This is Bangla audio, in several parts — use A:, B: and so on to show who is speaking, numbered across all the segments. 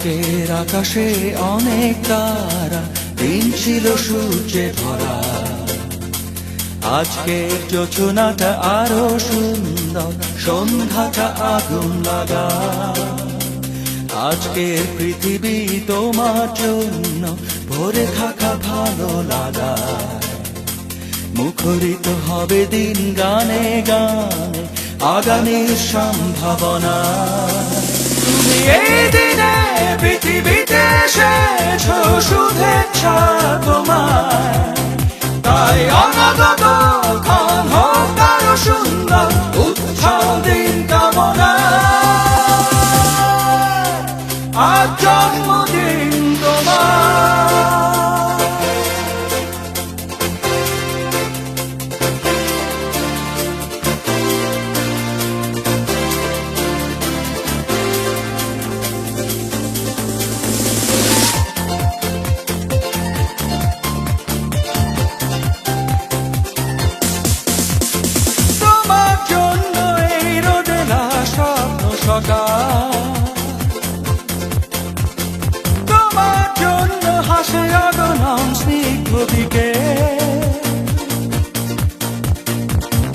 A: আজকের আকাশে অনেক তারা, দিন ছিল সূর্যে ভরা। আজকের যোজনাটা আরো সুন্দর, সন্ধ্যাটা আগুন লাগা। আজকের পৃথিবী তোমার জন্য ভরে থাকা ভালো লাগা। মুখরিত হবে দিন গানে গানে, আগামীর সম্ভাবনা। তুমি এই দিনে পৃথিবীতে এসেছো, শুভেচ্ছা তোমার। তাই অনাগত ক্ষণ হোক আরো সুন্দর, উৎসব দিন কামনা। আজ জন্মদিন তোমার। তোমার জন্য হাসে অগণন স্নিগ্ধ দিকে।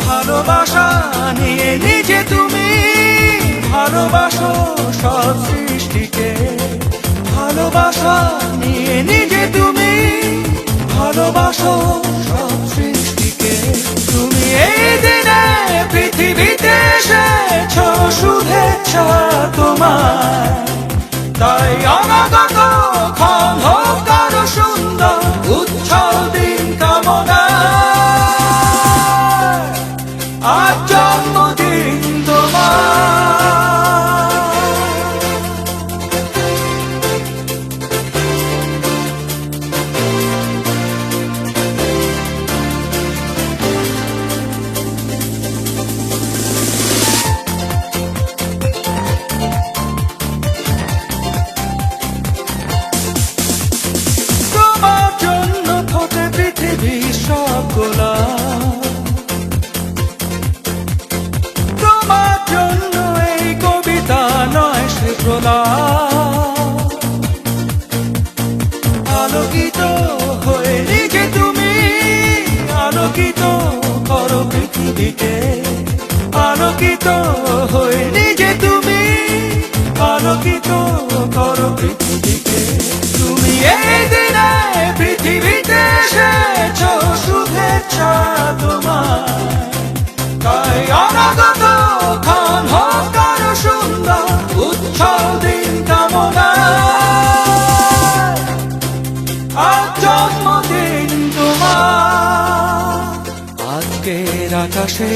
A: ভালোবাসা নিয়ে নিজে তুমি ভালোবাসো সব সৃষ্টিকে। ভালোবাসা নিয়ে নিজে তুমি ভালোবাসো সব সৃষ্টিকে। তুমি এই দিনে পৃথিবীতে এসেছো, শুভেচ্ছা তোমার। তাই অনাগত ক্ষণ হোক আরো সুন্দর, উৎসব দিন কামনা। আজ জন্মদিন তোমার। তোমার জন্য এই কবিতা নয় সে প্রলাপ। আলোকিত হয়ে নিজে তুমি আলোকিত করো পৃথিবীকে। আলোকিত হয়ে নিজে তুমি আলোকিত করো পৃথিবীকে। তুমি এই দিনে পৃথিবীতে এসেছো, শুভেচ্ছা তোমার। তাই অনাগত ক্ষণ হোক আরো সুন্দর, উৎসব দিন কামনা। আজ জন্মদিন তোমার। আজকের আকাশে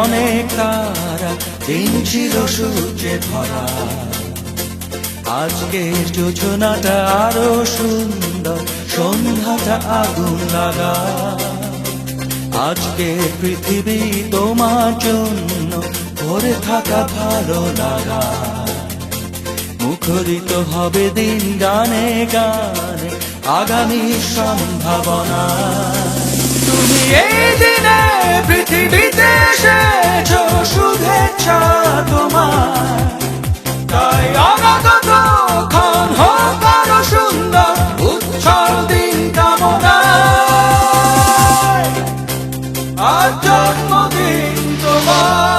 A: অনেক তারা, দিন ছিল সূর্যে ভরা। আজকের যোজনাটা আরো সুন্দর, সন্ধ্যাটা আগুন লাগা। আজকের পৃথিবী তোমার জন্য ভরে থাকা ভালো লাগা। মুখরিত হবে দিন গানে গানে, আগামীর সম্ভাবনা। তুমি এই দিনে পৃথিবীতে এসেছো, শুভেচ্ছা তোমার। তাই অনাগত ক্ষণ হোক আরো সুন্দর, উৎসব দিন কামনা। আজ জন্মদিন তোমার।